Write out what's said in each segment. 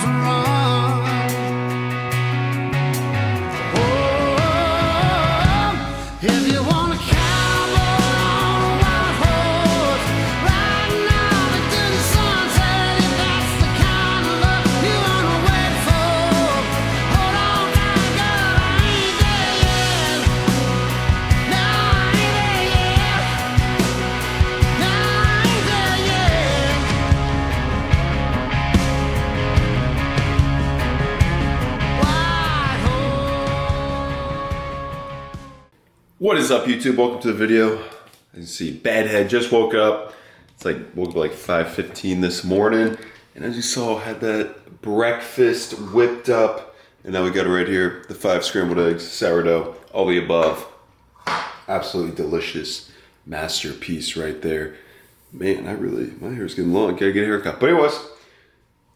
cause and run. Oh, if you want a cowboy on a wild horse, riding out into the sunset, if that's the kind of love you wanna wait for, hold on now, girl, I ain't there yet. No, I ain't there yet. No, I ain't there yet. Wild horse. What is up, YouTube? Welcome to the video. As you see, Badhead just woke up. It's like woke up like 5:15 this morning, and as you saw, had that breakfast whipped up, and now we got it right here: the 5 scrambled eggs, sourdough, all the above. Absolutely delicious masterpiece right there. Man, my hair's getting long. Gotta get a haircut. But anyways,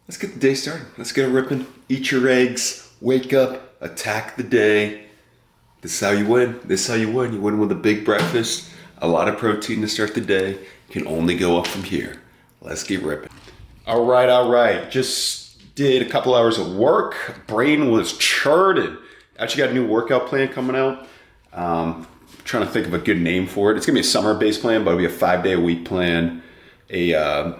let's get the day started. Let's get it ripping. Eat your eggs. Wake up. Attack the day. This is how you win. This is how you win. You win with a big breakfast, a lot of protein to start the day. Can only go up from here. Let's get ripping. All right. Just did a couple hours of work. Brain was churning. Actually got a new workout plan coming out. Trying to think of a good name for it. It's gonna be a summer-based plan, but it'll be a 5-day-a-week plan. A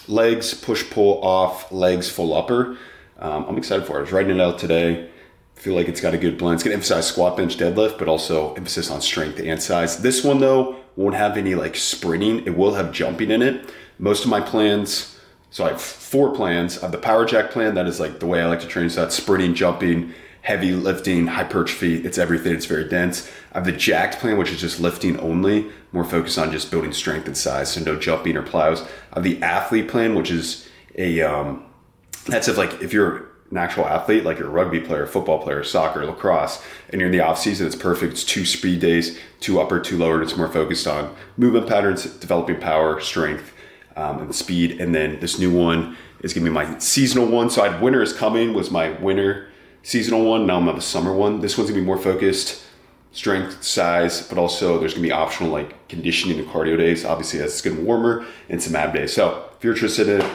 legs, push-pull off, legs, full upper. I'm excited for it. I was writing it out today. Feel like it's got a good blend. It's gonna emphasize squat, bench, deadlift, but also emphasis on strength and size. This one though won't have any like sprinting. It will have jumping in it. Most of my plans, so I have 4 plans. I have the power jack plan. That is like the way I like to train. So that's sprinting, jumping, heavy lifting, hypertrophy. It's everything. It's very dense. I have the jacked plan, which is just lifting only, more focused on just building strength and size. So no jumping or plyos. I have the athlete plan, which is that's if you're an actual athlete, like you're a rugby player, football player, soccer, lacrosse, and you're in the off season, it's perfect. It's 2 speed days, 2 upper, 2 lower. It's more focused on movement patterns, developing power, strength, and speed. And then this new one is gonna be my seasonal one. So I had winter is coming was my winter seasonal one. Now I'm on the summer one. This one's gonna be more focused, strength, size, but also there's gonna be optional like conditioning and cardio days. Obviously, as it's getting warmer, and some ab days. So if you're interested in it,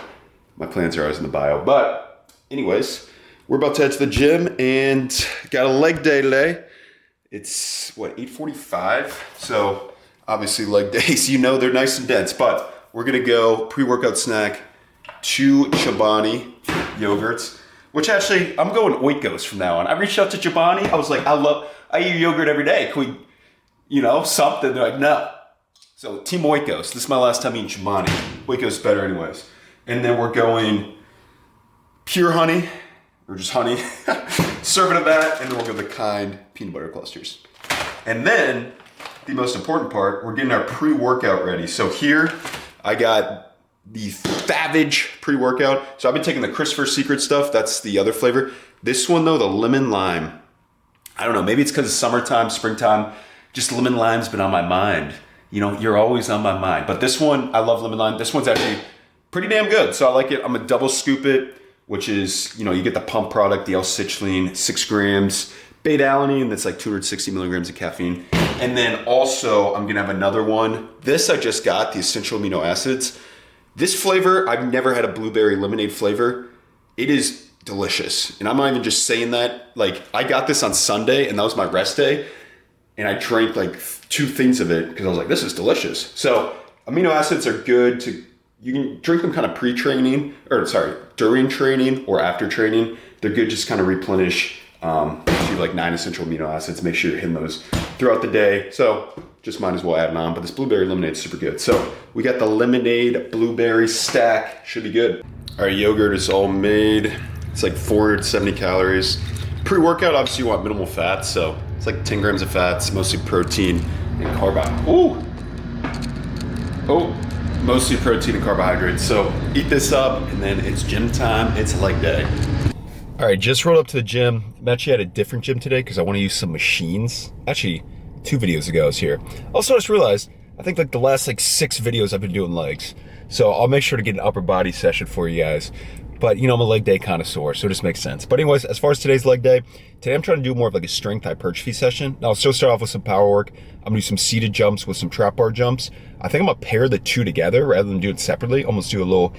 my plans are always in the bio. But anyways, we're about to head to the gym and got a leg day today. It's 8:45. So obviously leg days, they're nice and dense, but we're gonna go pre-workout snack, 2 Chobani yogurts, which actually I'm going Oikos from now on. I reached out to Chobani. I was like, I eat yogurt every day. Can we, something? They're like, no. So Team Oikos. This is my last time eating Chobani. Oikos is better anyways. And then we're going pure honey, or just honey, serving of that, and then we'll go the Kind peanut butter clusters. And then, the most important part, we're getting our pre-workout ready. So here, I got the Savage pre-workout. So I've been taking the Christopher's Secret stuff, that's the other flavor. This one though, the lemon lime, I don't know, maybe it's because it's summertime, springtime, just lemon lime's been on my mind. You're always on my mind. But this one, I love lemon lime. This one's actually pretty damn good, so I like it. I'm gonna double scoop it, which is, you get the pump product, the L-citrulline, 6 grams, beta-alanine, that's like 260 milligrams of caffeine. And then also, I'm gonna have another one. This I just got, the essential amino acids. This flavor, I've never had a blueberry lemonade flavor. It is delicious. And I'm not even just saying that. Like, I got this on Sunday, and that was my rest day. And I drank like 2 things of it, because I was like, this is delicious. So, amino acids are good you can drink them kind of during training or after training. They're good just kind of replenish to like 9 essential amino acids. Make sure you're hitting those throughout the day. So just might as well add them on. But this blueberry lemonade is super good. So we got the lemonade blueberry stack. Should be good. Our yogurt is all made. It's like 470 calories. Pre-workout, obviously you want minimal fats. So it's like 10 grams of fats, mostly protein and carbohydrates. Mostly protein and carbohydrates. So eat this up, and then it's gym time. It's leg day. All right, just rolled up to the gym. I'm actually at a different gym today because I want to use some machines. Actually, 2 videos ago I was here. Also, I just realized, I think like the last 6 videos I've been doing legs. So I'll make sure to get an upper body session for you guys. But I'm a leg day connoisseur, so it just makes sense. But anyways, as far as today's leg day, today I'm trying to do more of like a strength hypertrophy session. Now I'll still start off with some power work. I'm gonna do some seated jumps with some trap bar jumps. I think I'm gonna pair the 2 together rather than do it separately. Almost do a little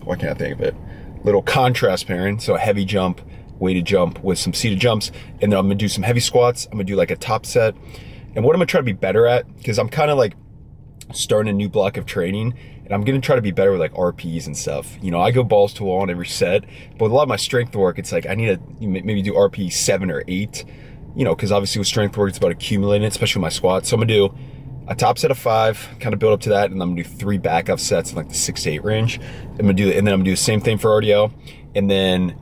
why can't I think of it? Little contrast pairing. So a heavy jump, weighted jump with some seated jumps. And then I'm gonna do some heavy squats. I'm gonna do like a top set. And what I'm gonna try to be better at, because I'm kind of like starting a new block of training, and I'm gonna try to be better with like RPs and stuff. You know, I go balls to the wall on every set, but with a lot of my strength work, it's like I need to maybe do RP 7 or 8, you know, because obviously with strength work, it's about accumulating, especially with my squats. So I'm gonna do a top set of 5, kind of build up to that, and I'm gonna do 3 backup sets in like the 6 to 8 range. And then I'm gonna do the same thing for RDL, and then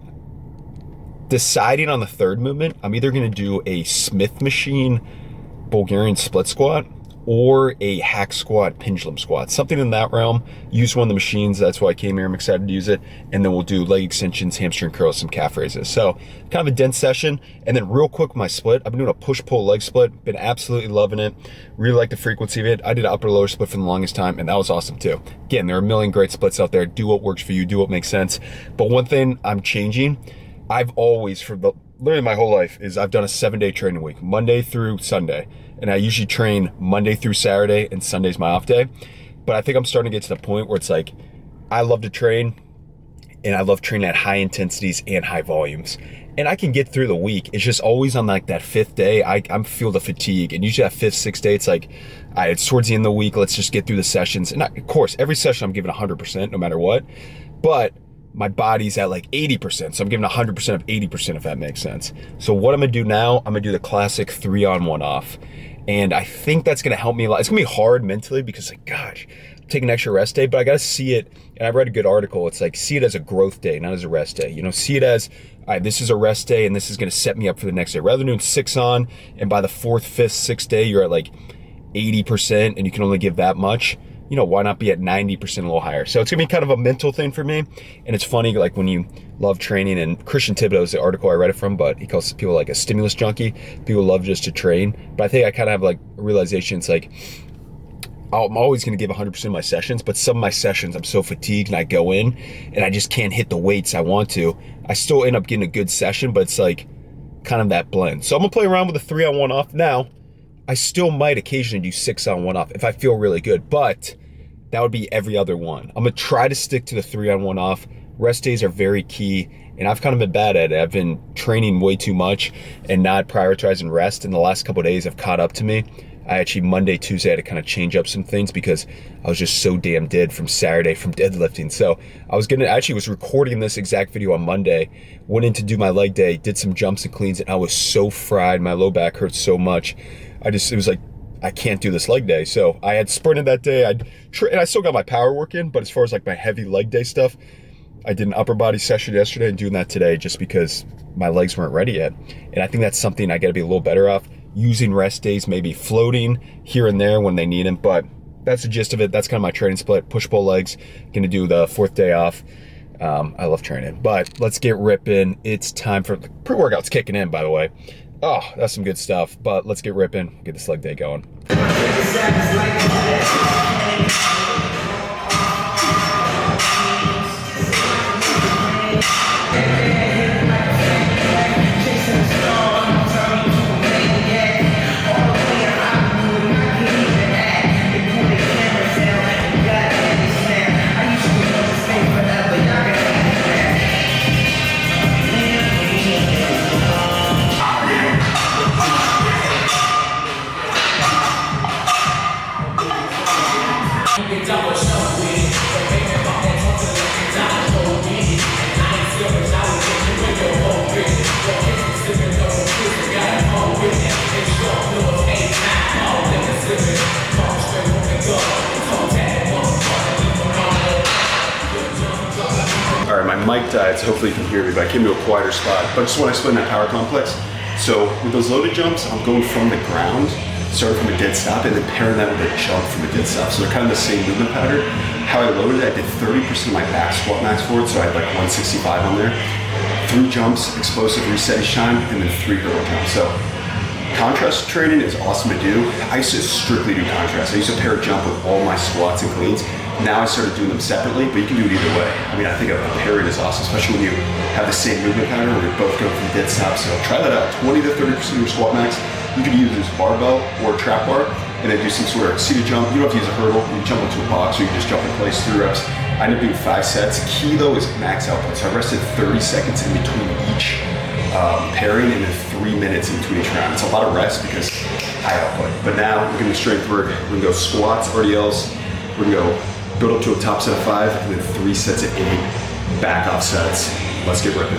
deciding on the third movement, I'm either gonna do a Smith machine Bulgarian split squat or a hack squat, pendulum squat, something in that realm. Use one of the machines. That's why I came here. I'm excited to use it. And then we'll do leg extensions, hamstring curls, some calf raises. So kind of a dense session. And then real quick, my split, I've been doing a push-pull leg split. Been absolutely loving it. Really like the frequency of it. I did an upper-lower split for the longest time, and that was awesome too. Again, there are a million great splits out there. Do what works for you. Do what makes sense. But one thing I'm changing, I've always, literally my whole life, is I've done a 7-day training week, Monday through Sunday. And I usually train Monday through Saturday, and Sunday's my off day. But I think I'm starting to get to the point where it's like, I love to train, and I love training at high intensities and high volumes. And I can get through the week. It's just always on like that 5th day, I'm feel the fatigue. And usually that 5th, 6th day, it's like, all right, it's towards the end of the week, let's just get through the sessions. And of course, every session I'm giving 100% no matter what. But my body's at like 80%. So I'm giving 100% of 80%, if that makes sense. So what I'm gonna do now, I'm gonna do the classic 3-on-1 off. And I think that's gonna help me a lot. It's gonna be hard mentally because like, gosh, I'm taking an extra rest day, but I gotta see it. And I read a good article. It's like, see it as a growth day, not as a rest day. You know, see it as, all right, this is a rest day and this is gonna set me up for the next day. Rather than doing 6 on, and by the 4th, 5th, 6th day, you're at like 80% and you can only give that much. You know, why not be at 90% a little higher? So it's gonna be kind of a mental thing for me. And it's funny, like when you love training, and Christian Thibodeau is the article I read it from, but he calls people like a stimulus junkie. People love just to train. But I think I kind of have like a realization, it's like, I'm always gonna give 100% of my sessions, but some of my sessions I'm so fatigued and I go in and I just can't hit the weights I want to. I still end up getting a good session, but it's like kind of that blend. So I'm gonna play around with the 3-on-1 off. Now, I still might occasionally do 6-on-1 off if I feel really good, but that would be every other one. I'm gonna try to stick to the 3-on-1 off. Rest days are very key, and I've kind of been bad at it. I've been training way too much and not prioritizing rest. In the last couple of days have caught up to me. I actually, Monday, Tuesday, had to kind of change up some things because I was just so damn dead from Saturday from deadlifting. So I actually was recording this exact video on Monday, went in to do my leg day, did some jumps and cleans, and I was so fried. My low back hurt so much. It was like, I can't do this leg day. So I had sprinted that day. And I still got my power work in, but as far as like my heavy leg day stuff, I did an upper body session yesterday and doing that today just because my legs weren't ready yet. And I think that's something I gotta be a little better off. Using rest days, maybe floating here and there when they need them, but that's the gist of it. That's kind of my training split. Push-pull legs, gonna do the 4th day off. I love training, but let's get ripping. It's time for, pre-workout's kicking in, by the way. Oh, that's some good stuff, but let's get ripping, get this leg day going. My mic died, so hopefully you can hear me, but I came to a quieter spot. But just when I split in that power complex, so with those loaded jumps, I'm going from the ground, starting from a dead stop, and then pairing that with a jump from a dead stop. So they're kind of the same movement pattern. How I loaded it, I did 30% of my back squat max for it, so I had like 165 on there. 3 jumps, explosive reset each time, and then 3 hurdle jumps. So contrast training is awesome to do. I used to strictly do contrast. I used to pair a jump with all my squats and cleans. Now I started doing them separately, but you can do it either way. I mean, I think a pairing is awesome, especially when you have the same movement pattern where you're both going from dead stop. So try that out. 20 to 30% of your squat max. You can use this barbell or a trap bar, and then do some sort of seated jump. You don't have to use a hurdle. You can jump into a box, or you can just jump in place, 3 reps. I ended up doing 5 sets. Key though is max output. So I rested 30 seconds in between each pairing and then 3 minutes in between each round. It's a lot of rest because high output. But now we're gonna do strength work. We're gonna go squats, RDLs. We're gonna go build up to a top set of 5 and then 3 sets of 8 back off sets. Let's get ripping.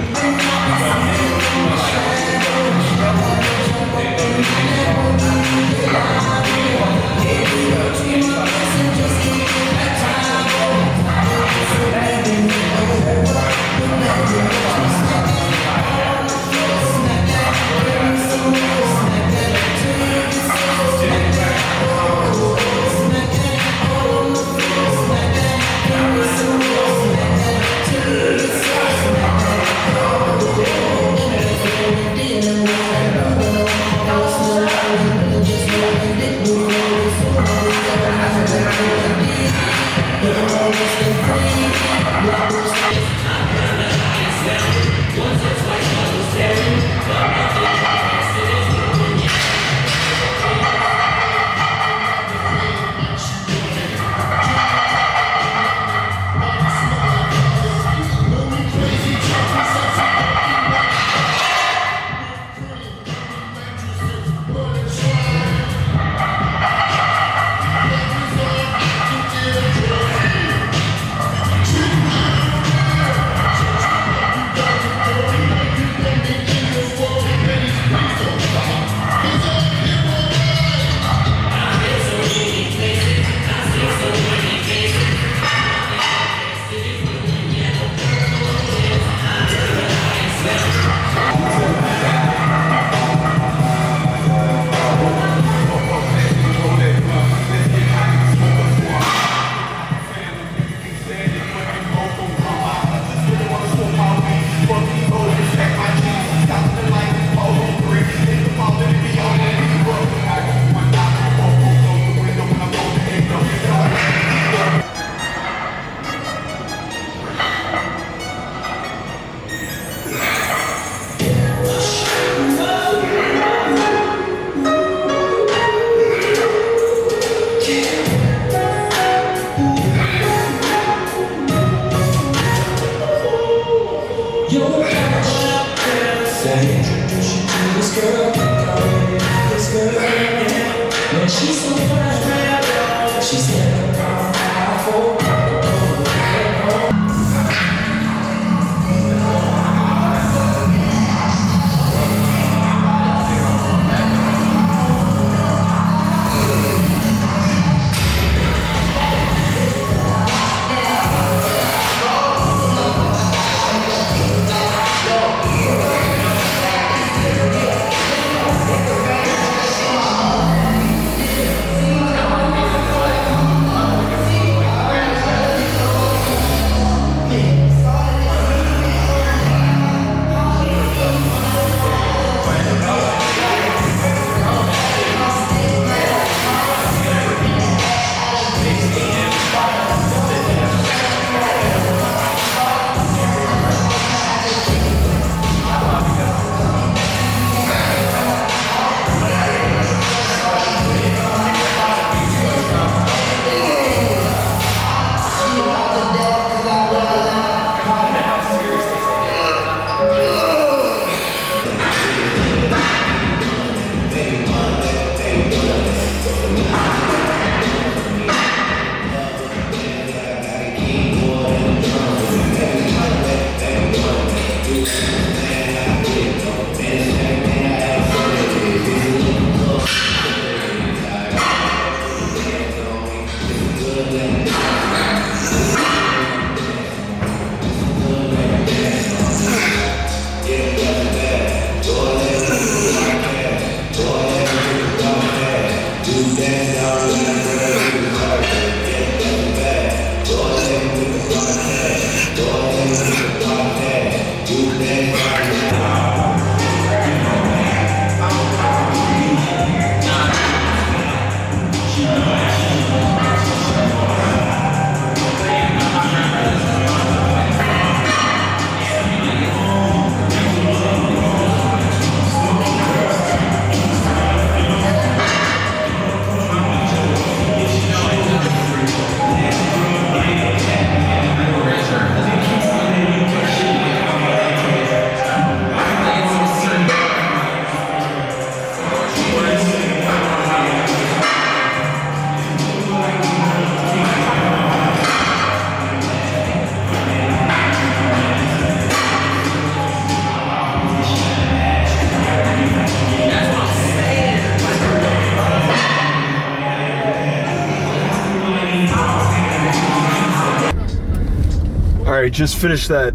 just finished that.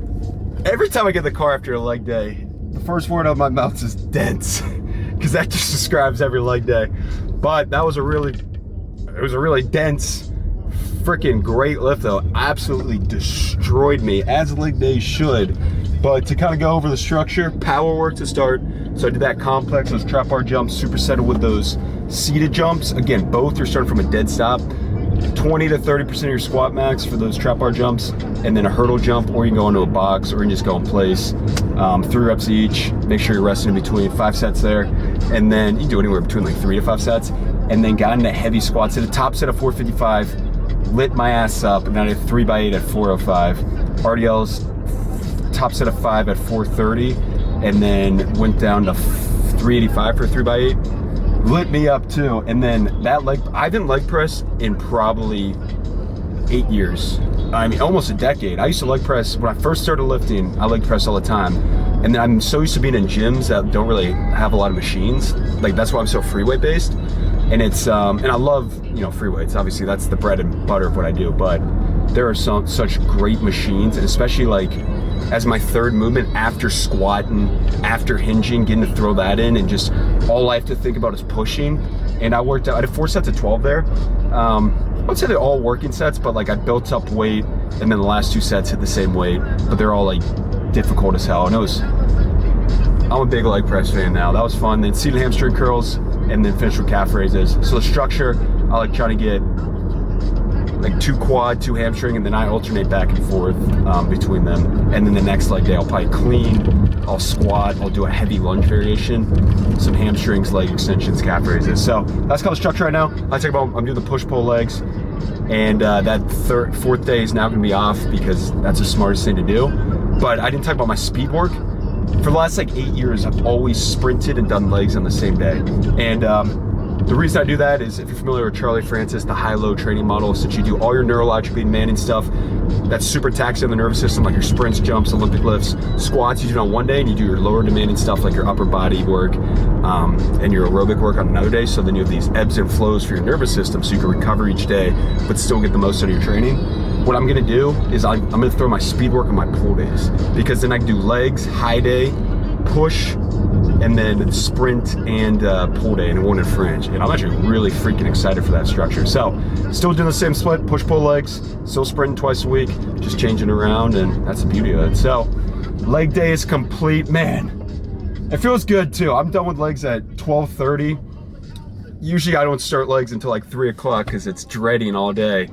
Every time I get in the car after a leg day, the first word out of my mouth is dense, because that just describes every leg day. But that was a really dense, freaking great lift though. Absolutely destroyed me, as leg days should. But to kind of go over the structure, power work to start. So I did that complex, those trap bar jumps, supersetted with those seated jumps. Again, both are starting from a dead stop. 20 to 30% of your squat max for those trap bar jumps, and then a hurdle jump, or you can go into a box, or you can just go in place. 3 reps each. Make sure you're resting in between. 5 sets there, and then you can do anywhere between like 3 to 5 sets. And then got into heavy squats at a top set of 455, lit my ass up, and then I did 3x8 at 405. RDLs, top set of 5 at 430, and then went down to 385 for 3x8. Lit me up too. And then that I didn't leg press in probably 8 years. I mean, almost a decade. I used to leg press, when I first started lifting, I leg press all the time. And then I'm so used to being in gyms that don't really have a lot of machines. Like, that's why I'm so free weight based. And it's, and I love, you know, free weights. Obviously that's the bread and butter of what I do, but there are such great machines, and especially like, as my third movement after squatting, after hinging, getting to throw that in, and just all I have to think about is pushing. And I worked out, I did 4 sets of 12 there. I would say they're all working sets, but like I built up weight, and then the last 2 sets hit the same weight, but they're all like difficult as hell. And I'm a big leg press fan now. That was fun. Then seated hamstring curls, and then finish with calf raises. So the structure, I like trying to get like 2 quad, 2 hamstring, and then I alternate back and forth between them. And then the next leg day, I'll probably clean, I'll squat, I'll do a heavy lunge variation, some hamstrings, leg extensions, calf raises. So that's kind of the structure right now. I'm doing the push-pull legs, and that 4th day is now gonna be off because that's the smartest thing to do. But I didn't talk about my speed work. For the last like 8 years, I've always sprinted and done legs on the same day. And the reason I do that is, if you're familiar with Charlie Francis, the high-low training model, since you do all your neurologically demanding stuff that's super taxing on the nervous system, like your sprints, jumps, Olympic lifts, squats, you do it on one day, and you do your lower demanding stuff like your upper body work and your aerobic work on another day. So then you have these ebbs and flows for your nervous system, so you can recover each day, but still get the most out of your training. What I'm gonna do is I'm gonna throw my speed work on my pull days, because then I can do legs, high day, push, and then sprint and pull day, and it won't infringe. And I'm actually really freaking excited for that structure. So still doing the same split, push, pull legs, still sprinting twice a week, just changing around, and that's the beauty of it. So leg day is complete. Man, it feels good too. I'm done with legs at 12:30. Usually I don't start legs until like 3 o'clock because it's dreading all day.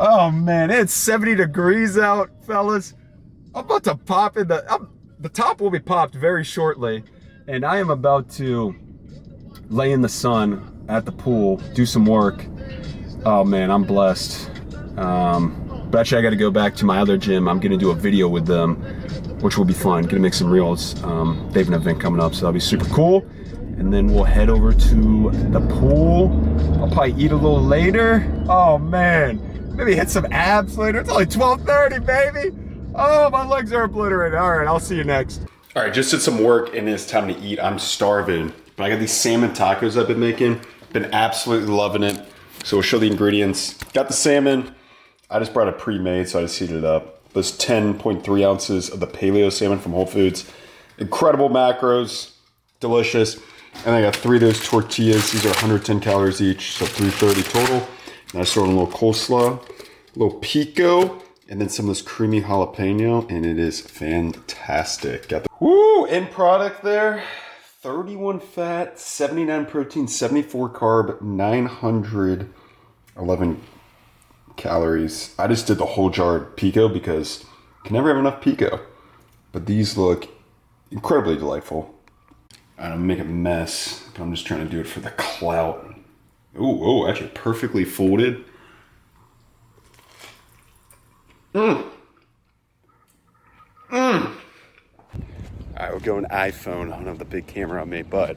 Oh man, it's 70 degrees out, fellas. I'm about to pop in the top will be popped very shortly, and I am about to lay in the sun at the pool, do some work. Oh man, I'm blessed. But actually I gotta go back to my other gym. I'm gonna do a video with them, which will be fun. Gonna make some reels. They have an event coming up, so that'll be super cool. And then we'll head over to the pool. I'll probably eat a little later. Oh man, maybe hit some abs later. It's only 12:30, baby. Oh, my legs are obliterated. All right, I'll see you next. All right, just did some work and it's time to eat. I'm starving, but I got these salmon tacos I've been making. Been absolutely loving it. So we'll show the ingredients. Got the salmon. I just brought it pre-made, so I just heated it up. There's 10.3 ounces of the paleo salmon from Whole Foods. Incredible macros, delicious. And I got 3 of those tortillas. These are 110 calories each, so 330 total. And I just throw in a little coleslaw, a little pico, and then some of this creamy jalapeno, and it is fantastic. Got the end product there. 31 fat, 79 protein, 74 carb, 911 calories. I just did the whole jar of pico because you can never have enough pico. But these look incredibly delightful. I'm gonna make a mess, but I'm just trying to do it for the clout. Ooh, actually perfectly folded. All right, we're going iPhone. I don't have the big camera on me, but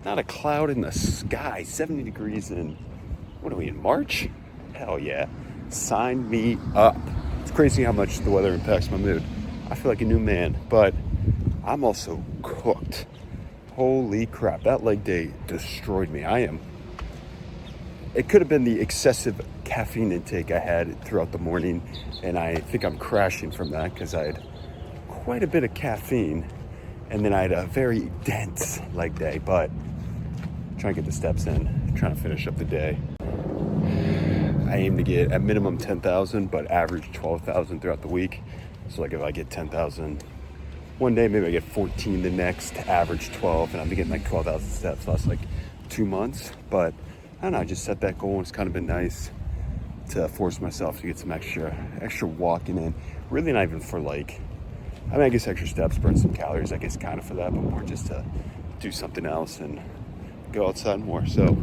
not a cloud in the sky. 70 degrees in, what are we, in March? Hell yeah. Sign me up. It's crazy how much the weather impacts my mood. I feel like a new man, but I'm also cooked. Holy crap, that leg day destroyed me. It could have been the excessive caffeine intake I had throughout the morning, and I think I'm crashing from that because I had quite a bit of caffeine, and then I had a very dense leg day, but trying to get the steps in, trying to finish up the day. I aim to get at minimum 10,000, but average 12,000 throughout the week. So like if I get 10,000 one day, maybe I get 14 the next, average 12, and I've been getting like 12,000 steps last like 2 months. But I don't know, I just set that goal, and it's kind of been nice to force myself to get some extra walking in. Really not even for like, I mean, I guess extra steps, burn some calories, I guess kind of for that, but more just to do something else and go outside more. So,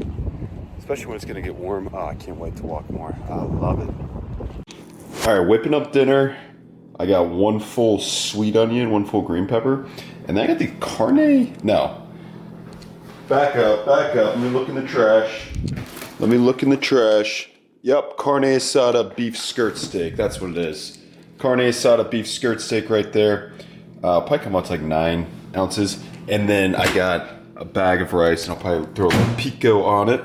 especially when it's gonna get warm. Oh, I can't wait to walk more. I love it. All right, whipping up dinner. I got 1 full sweet onion, 1 full green pepper, and then I got the carne. No. Back up. Let me look in the trash. Yep, carne asada beef skirt steak. That's what it is. Carne asada beef skirt steak right there. Probably come out to like 9 ounces. And then I got a bag of rice, and I'll probably throw a little pico on it.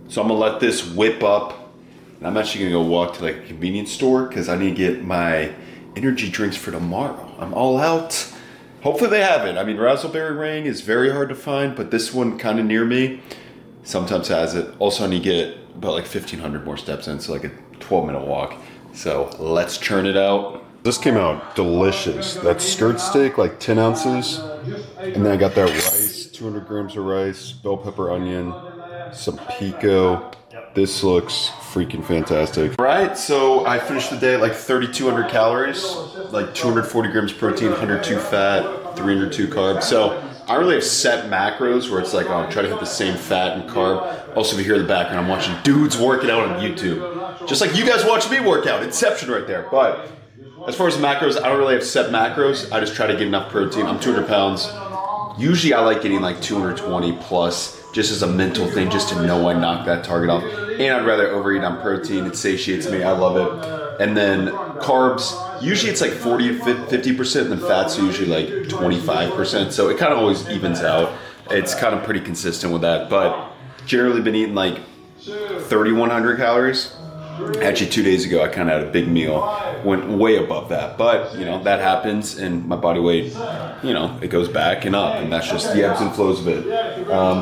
So I'm gonna let this whip up. And I'm actually gonna go walk to like a convenience store because I need to get my energy drinks for tomorrow. I'm all out. Hopefully they have it. I mean, raspberry ring is very hard to find, but this one kind of near me sometimes has it. Also, I need to get about like 1,500 more steps in, so like a 12-minute walk. So let's churn it out. This came out delicious. That skirt steak, like 10 ounces. And then I got that rice, 200 grams of rice, bell pepper, onion, some pico. This looks freaking fantastic. All right, so I finished the day at like 3,200 calories, like 240 grams protein, 102 fat, 302 carbs. So I don't really have set macros where it's like, oh, try to hit the same fat and carb. Also, if you hear in the background, I'm watching dudes working out on YouTube. Just like you guys watch me work out. Inception right there. But as far as macros, I don't really have set macros. I just try to get enough protein. I'm 200 pounds. Usually I like getting like 220 plus, just as a mental thing, just to know I knocked that target off. And I'd rather overeat on protein. It satiates me. I love it. And then carbs, usually it's like 40 to 50%, and then fats are usually like 25%. So it kind of always evens out. It's kind of pretty consistent with that. But generally been eating like 3,100 calories. Actually, 2 days ago, I kind of had a big meal, went way above that. But, you know, that happens, and my body weight, you know, it goes back and up, and that's just the ebbs and flows of it.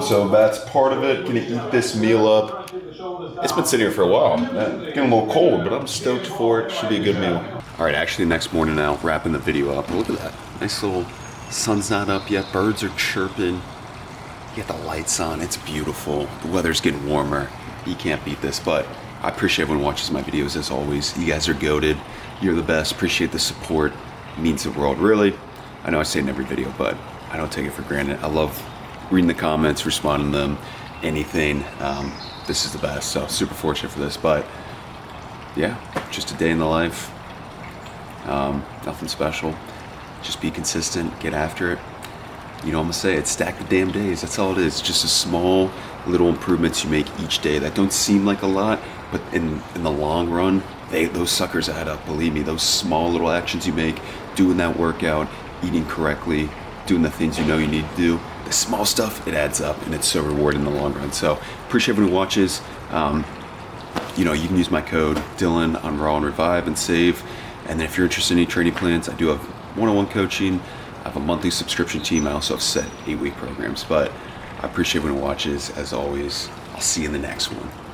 So that's part of it. Gonna eat this meal up. It's been sitting here for a while. Getting a little cold, but I'm stoked for it. Should be a good meal. All right, actually, next morning now, wrapping the video up. Look at that. Nice little, sun's not up yet. Birds are chirping. You got the lights on. It's beautiful. The weather's getting warmer. You can't beat this, but I appreciate everyone who watches my videos as always. You guys are goated. You're the best. Appreciate the support. It means the world, really. I know I say it in every video, but I don't take it for granted. I love reading the comments, responding to them, anything. This is the best, so super fortunate for this. But yeah, just a day in the life. Nothing special. Just be consistent, get after it. You know what I'm gonna say? It's stack the damn days. That's all it is. Just a small little improvements you make each day that don't seem like a lot, but in the long run, those suckers add up. Believe me, those small little actions you make, doing that workout, eating correctly, doing the things you know you need to do, the small stuff, it adds up, and it's so rewarding in the long run. So appreciate everyone who watches. You know, you can use my code Dylan on Raw and Revive and save. And then if you're interested in any training plans, I do have one-on-one coaching. I have a monthly subscription team. I also have set 8-week programs. But I appreciate everyone who watches. As always, I'll see you in the next one.